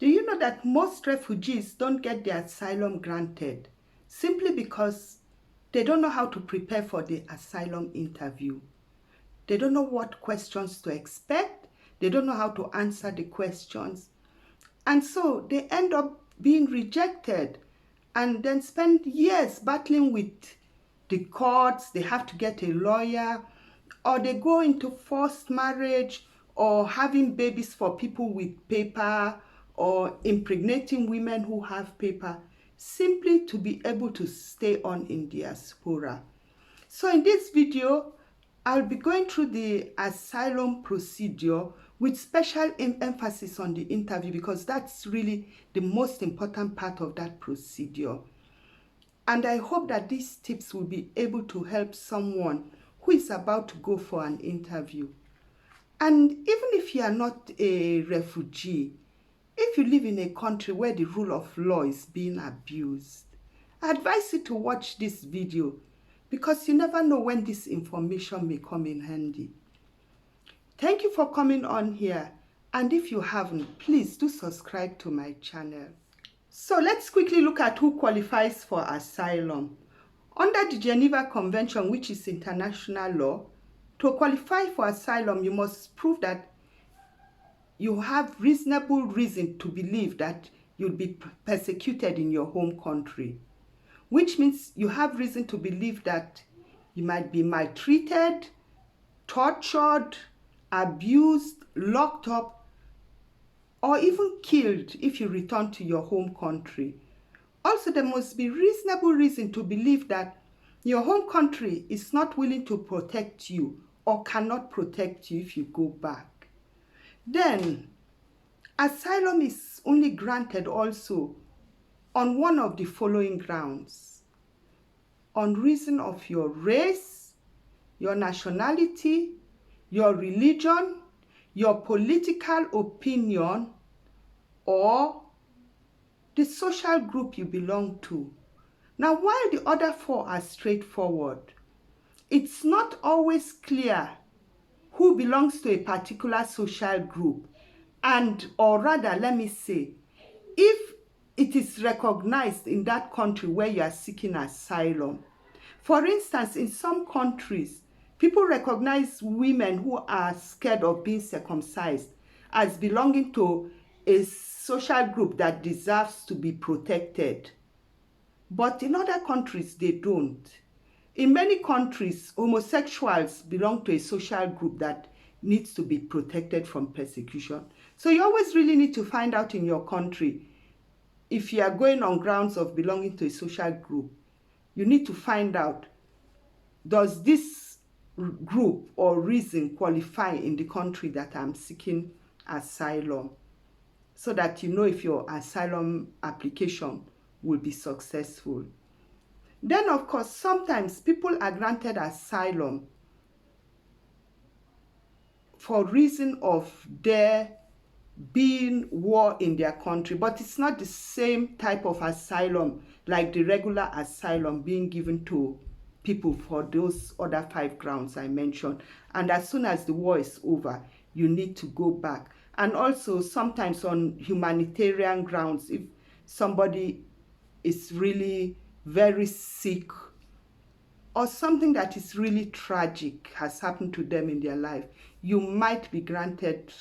Do you know that most refugees don't get their asylum granted simply because they don't know how to prepare for the asylum interview? They don't know what questions to expect. They don't know how to answer the questions. And so they end up being rejected and then spend years battling with the courts. They have to get a lawyer, or they go into forced marriage, or having babies for people with paper, or impregnating women who have paper, simply to be able to stay on in diaspora. So in this video, I'll be going through the asylum procedure with special emphasis on the interview, because that's really the most important part of that procedure. And I hope that these tips will be able to help someone who is about to go for an interview. And even if you are not a refugee, if you live in a country where the rule of law is being abused, I advise you to watch this video, because you never know when this information may come in handy. Thank you for coming on here, and if you haven't, please do subscribe to my channel. So let's quickly look at who qualifies for asylum. Under the Geneva Convention, which is international law, to qualify for asylum, you must prove that you have reasonable reason to believe that you'll be persecuted in your home country, which means you have reason to believe that you might be maltreated, tortured, abused, locked up, or even killed if you return to your home country. Also, there must be reasonable reason to believe that your home country is not willing to protect you or cannot protect you if you go back. Then, asylum is only granted also on one of the following grounds: on reason of your race, your nationality, your religion, your political opinion, or the social group you belong to. Now, while the other four are straightforward, it's not always clear who belongs to a particular social group, and, or rather, let me say, if it is recognized in that country where you are seeking asylum. For instance, in some countries, people recognize women who are scared of being circumcised as belonging to a social group that deserves to be protected. But in other countries, they don't. In many countries, homosexuals belong to a social group that needs to be protected from persecution. So you always really need to find out in your country, if you are going on grounds of belonging to a social group, you need to find out, does this group or reason qualify in the country that I'm seeking asylum, so that you know if your asylum application will be successful. Then, of course, sometimes people are granted asylum for reason of there being war in their country, but it's not the same type of asylum like the regular asylum being given to people for those other 5 grounds I mentioned. And as soon as the war is over, you need to go back. And also sometimes on humanitarian grounds, if somebody is really very sick, or something that is really tragic has happened to them in their life, you might be granted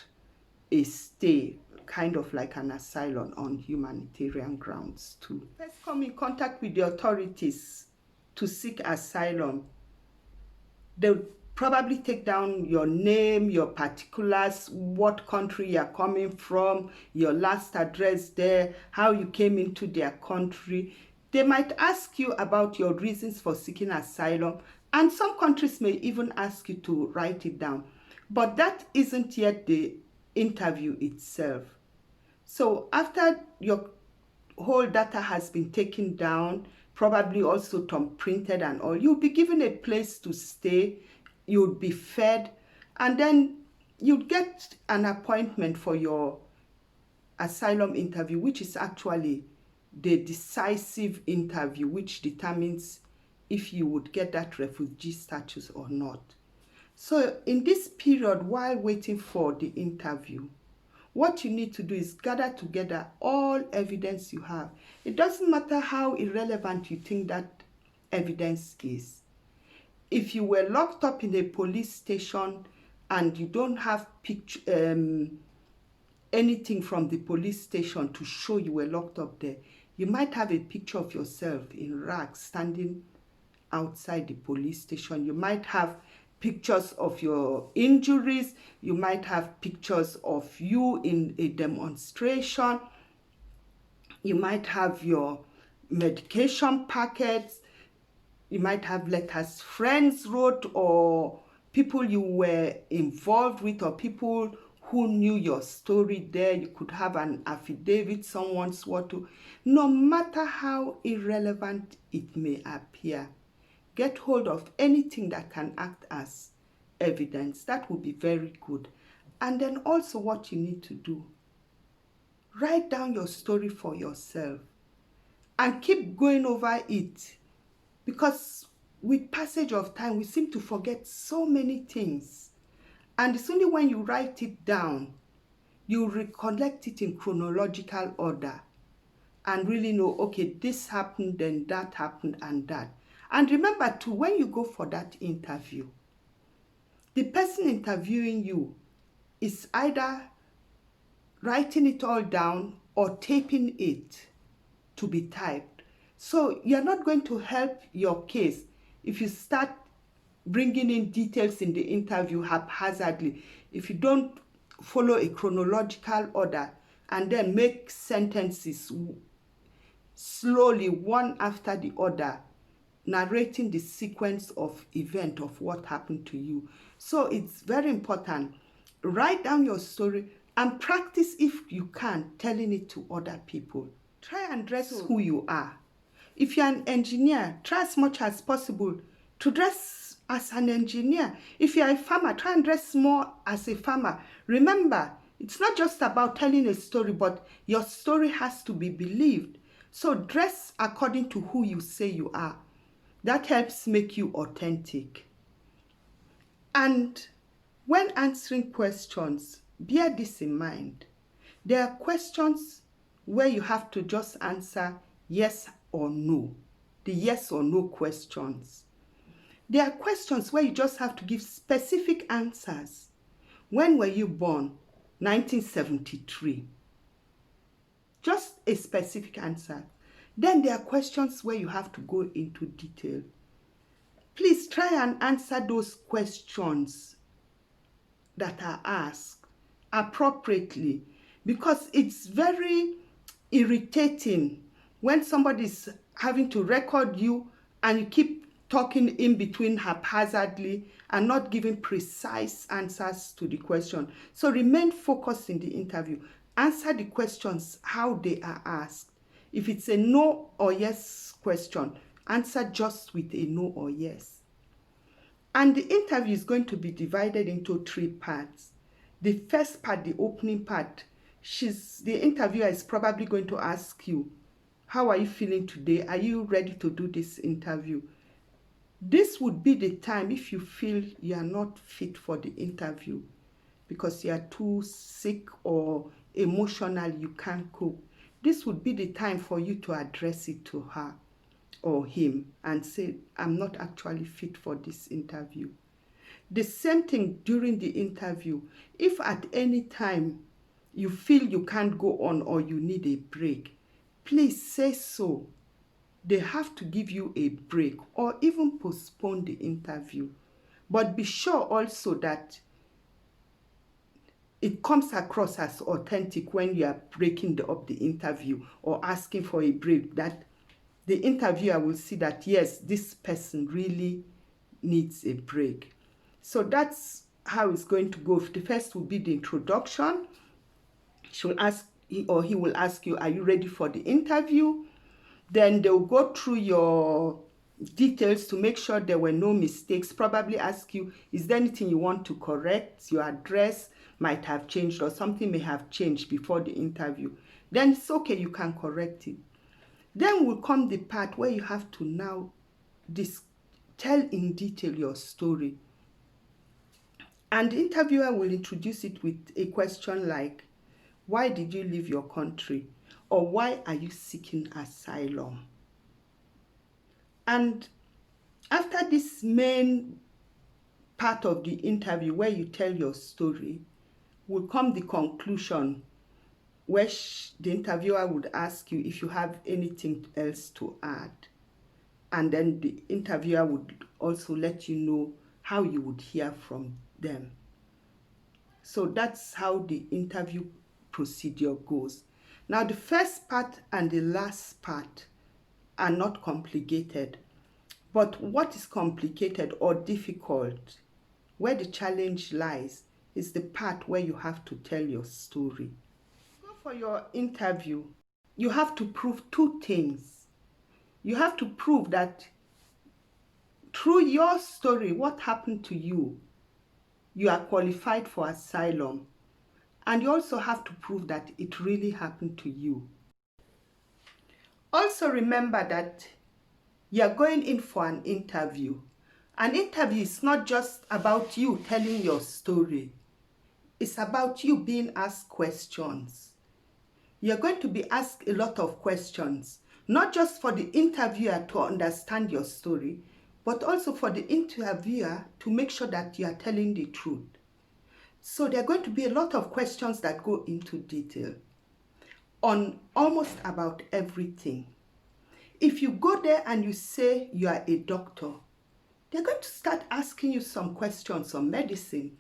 a stay, kind of like an asylum on humanitarian grounds too. First, come in contact with the authorities to seek asylum. They'll probably take down your name, your particulars, what country you're coming from, your last address there, how you came into their country. They might ask you about your reasons for seeking asylum, and some countries may even ask you to write it down. But that isn't yet the interview itself. So after your whole data has been taken down, probably also printed and all, you'll be given a place to stay, you'll be fed, and then you'll get an appointment for your asylum interview, which is actually the decisive interview, which determines if you would get that refugee status or not. So in this period, while waiting for the interview, What you need to do is gather together all evidence you have. It doesn't matter how irrelevant you think that evidence is. If you were locked up in a police station and you don't have anything from the police station to show you were locked up there, you might have a picture of yourself in rags standing outside the police station. You might have pictures of your injuries. You might have pictures of you in a demonstration. You might have your medication packets. You might have letters friends wrote, or people you were involved with, or people who knew your story there. You could have an affidavit someone swore to. No matter how irrelevant it may appear, get hold of anything that can act as evidence. That would be very good. And then also what you need to do, write down your story for yourself and keep going over it, because with passage of time we seem to forget so many things, and it's only when you write it down you recollect it in chronological order and really know, okay, this happened, then that happened, and that. And remember too, when you go for that interview, the person interviewing you is either writing it all down or taping it to be typed. So you're not going to help your case if you start bringing in details in the interview haphazardly, if you don't follow a chronological order and then make sentences slowly, one after the other, narrating the sequence of event of what happened to you. So it's very important. Write down your story and practice, if you can, telling it to other people. Try and dress who you are. If you're an engineer, try as much as possible to dress as an engineer. If you're a farmer, try and dress more as a farmer. Remember, it's not just about telling a story, but your story has to be believed. So dress according to who you say you are. That helps make you authentic. And when answering questions, bear this in mind. There are questions where you have to just answer yes or no. The yes or no questions. There are questions where you just have to give specific answers. When were you born? 1973. Just a specific answer. Then there are questions where you have to go into detail. Please try and answer those questions that are asked appropriately, because it's very irritating when somebody's having to record you and you keep talking in between haphazardly and not giving precise answers to the question. So remain focused in the interview. Answer the questions how they are asked. If it's a no or yes question, answer just with a no or yes. And the interview is going to be divided into 3 parts. The first part, the opening part, the interviewer is probably going to ask you, how are you feeling today? Are you ready to do this interview? This would be the time if you feel you are not fit for the interview because you are too sick or emotional, you can't cope. This would be the time for you to address it to her or him and say, I'm not actually fit for this interview. The same thing during the interview. If at any time you feel you can't go on or you need a break, please say so. They have to give you a break or even postpone the interview. But be sure also that it comes across as authentic when you are breaking up the interview or asking for a break, that the interviewer will see that, yes, this person really needs a break. So that's how it's going to go. The first will be the introduction. He will ask you, are you ready for the interview? Then they'll go through your details to make sure there were no mistakes. Probably ask you, is there anything you want to correct? Your address might have changed or something may have changed before the interview. Then it's okay, you can correct it. Then will come the part where you have to now tell in detail your story. And the interviewer will introduce it with a question like, Why did you leave your country? Or why are you seeking asylum? And after this main part of the interview where you tell your story, will come the conclusion where the interviewer would ask you if you have anything else to add. And then the interviewer would also let you know how you would hear from them. So that's how the interview procedure goes. Now, the first part and the last part are not complicated. But what is complicated or difficult, where the challenge lies, is the part where you have to tell your story. For your interview, you have to prove two things. You have to prove that through your story, what happened to you, you are qualified for asylum. And you also have to prove that it really happened to you. Also remember that you are going in for an interview. An interview is not just about you telling your story. It's about you being asked questions. You're going to be asked a lot of questions, not just for the interviewer to understand your story, but also for the interviewer to make sure that you are telling the truth. So there are going to be a lot of questions that go into detail on almost about everything. If you go there and you say you are a doctor, they're going to start asking you some questions on medicine.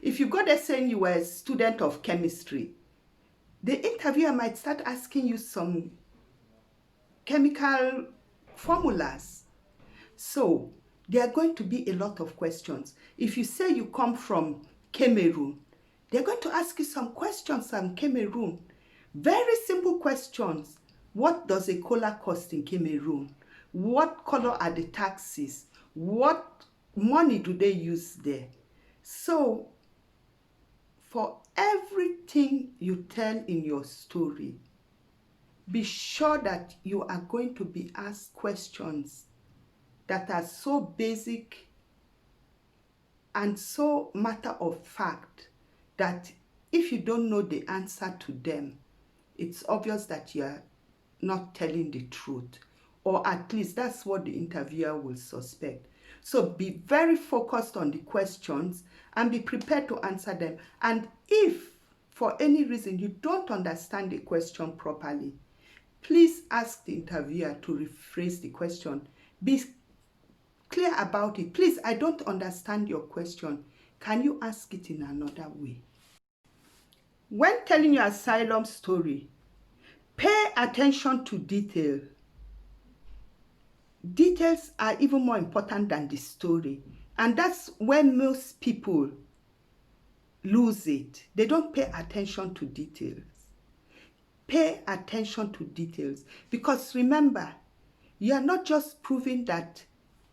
If you go there saying you were a student of chemistry, the interviewer might start asking you some chemical formulas. So there are going to be a lot of questions. If you say you come from Cameroon, they're going to ask you some questions on Cameroon. Very simple questions. What does a cola cost in Cameroon? What color are the taxis? What money do they use there? So for everything you tell in your story, be sure that you are going to be asked questions that are so basic and so matter of fact that if you don't know the answer to them, it's obvious that you are not telling the truth, or at least that's what the interviewer will suspect. So be very focused on the questions and be prepared to answer them. And if for any reason you don't understand the question properly, please ask the interviewer to rephrase the question. Be clear about it. Please, I don't understand your question. Can you ask it in another way? When telling your asylum story, pay attention to detail. Details are even more important than the story. And that's when most people lose it. They don't pay attention to details. Pay attention to details. Because remember, you are not just proving that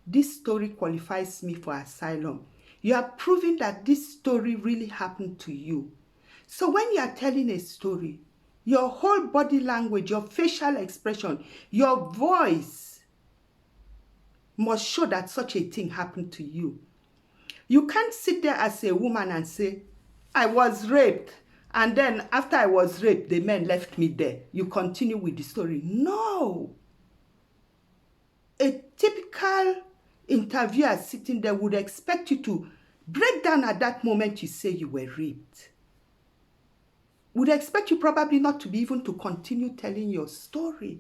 this story qualifies me for asylum. You are proving that this story really happened to you. So when you are telling a story, your whole body language, your facial expression, your voice must show that such a thing happened to you. You can't sit there as a woman and say, I was raped, and then after I was raped, the men left me there. You continue with the story. No. A typical interviewer sitting there would expect you to break down at that moment you say you were raped. Would expect you probably not to be even to continue telling your story.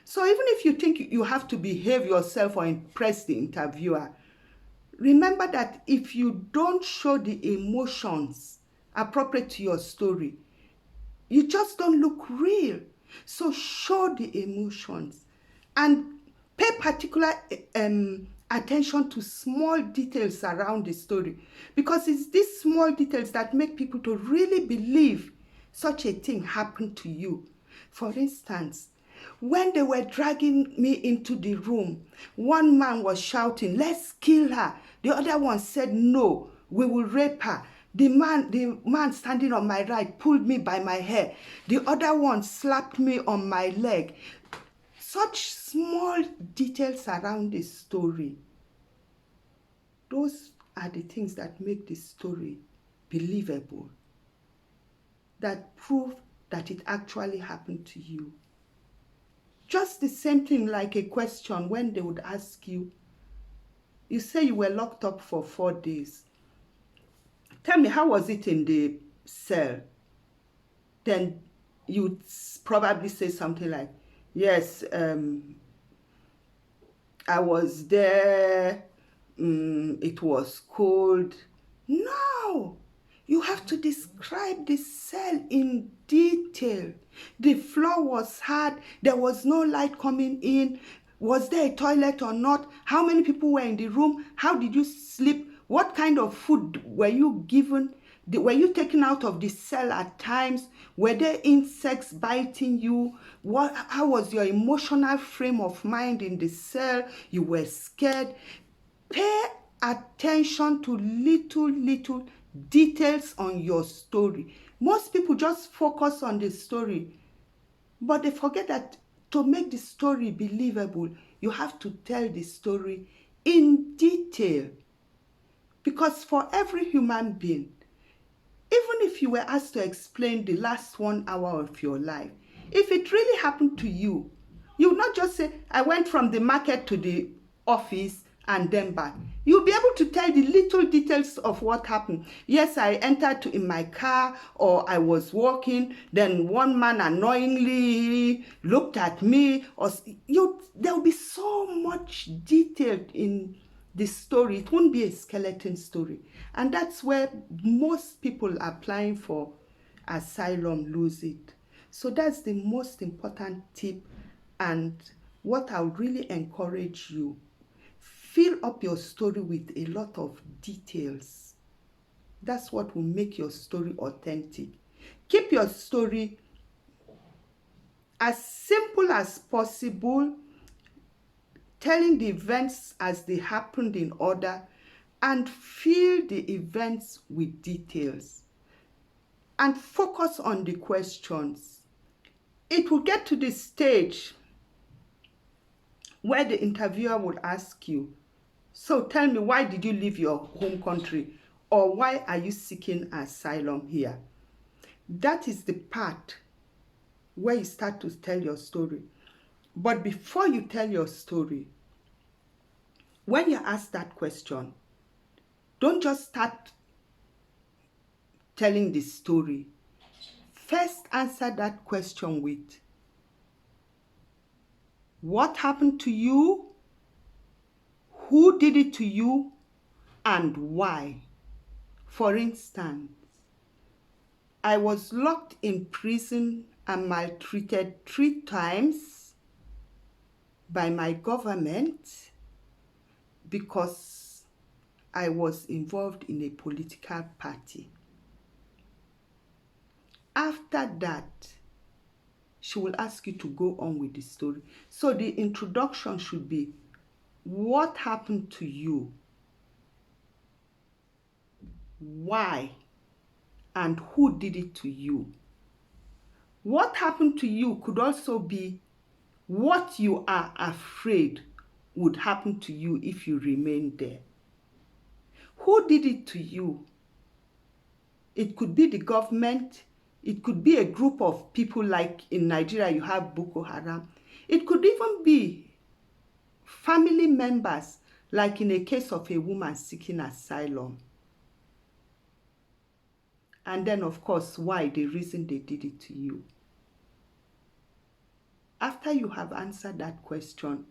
So even if you think you have to behave yourself or impress the interviewer, remember that if you don't show the emotions appropriate to your story, you just don't look real. So show the emotions and pay particular attention to small details around the story, because it's these small details that make people to really believe such a thing happened to you. For instance, when they were dragging me into the room, one man was shouting, "Let's kill her." The other one said, "No, we will rape her." The man standing on my right pulled me by my hair. The other one slapped me on my leg. Such small details around the story, those are the things that make the story believable. that prove that it actually happened to you. Just the same thing like a question when they would ask you, you say you were locked up for 4 days. Tell me, how was it in the cell? Then you'd probably say something like, yes, I was there, it was cold. No, you have to describe the cell in detail. The floor was hard, there was no light coming in. Was there a toilet or not? How many people were in the room? How did you sleep? What kind of food were you given? Were you taken out of the cell at times? Were there insects biting you? How was your emotional frame of mind in the cell? You were scared. Pay attention to little details on your story. Most people just focus on the story, but they forget that to make the story believable, you have to tell the story in detail. Because for every human being, even if you were asked to explain the last 1 hour of your life, if it really happened to you, you would not just say, I went from the market to the office and then back. You'll be able to tell the little details of what happened. Yes, I entered in my car, or I was walking, then one man annoyingly looked at me, or there'll be so much detail in the story. It won't be a skeleton story. And that's where most people applying for asylum lose it. So that's the most important tip, and what I would really encourage you: fill up your story with a lot of details. That's what will make your story authentic. Keep your story as simple as possible, telling the events as they happened in order, and fill the events with details. And focus on the questions. It will get to the stage where the interviewer would ask you, so tell me, why did you leave your home country? Or why are you seeking asylum here? That is the part where you start to tell your story. But before you tell your story, when you're asked that question, don't just start telling the story. First, answer that question with, what happened to you? Who did it to you? And why? For instance, I was locked in prison and maltreated 3 times by my government because I was involved in a political party. After that, she will ask you to go on with the story. So the introduction should be, what happened to you? Why? And who did it to you? What happened to you could also be what you are afraid would happen to you if you remain there. Who did it to you? It could be the government. It could be a group of people, like in Nigeria you have Boko Haram. It could even be family members, like in a case of a woman seeking asylum. And then, of course, why, the reason they did it to you. After you have answered that question,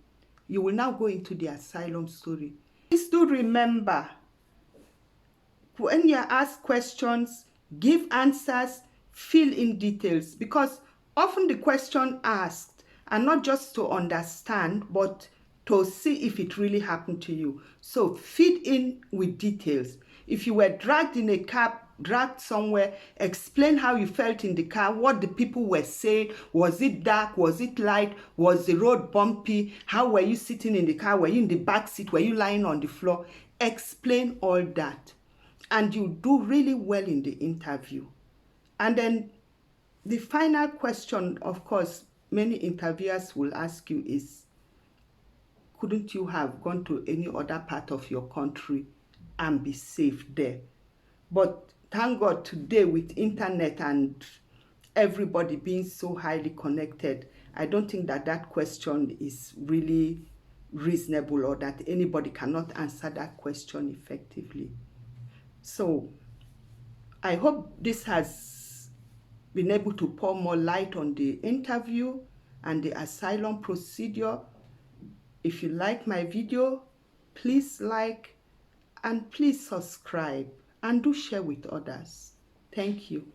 you will now go into the asylum story. Please do remember, when you ask questions, give answers, fill in details, because often the question asked are not just to understand, but to see if it really happened to you. So feed in with details. If you were dragged in a cab, dragged somewhere, explain how you felt in the car, what the people were saying. Was it dark? Was it light? Was the road bumpy? How were you sitting in the car? Were you in the back seat? Were you lying on the floor? Explain all that, and you do really well in the interview. And then the final question, of course, many interviewers will ask you is, couldn't you have gone to any other part of your country and be safe there? But thank God today with internet and everybody being so highly connected, I don't think that that question is really reasonable, or that anybody cannot answer that question effectively. So I hope this has been able to pour more light on the interview and the asylum procedure. If you like my video, please like and please subscribe and do share with others. Thank you.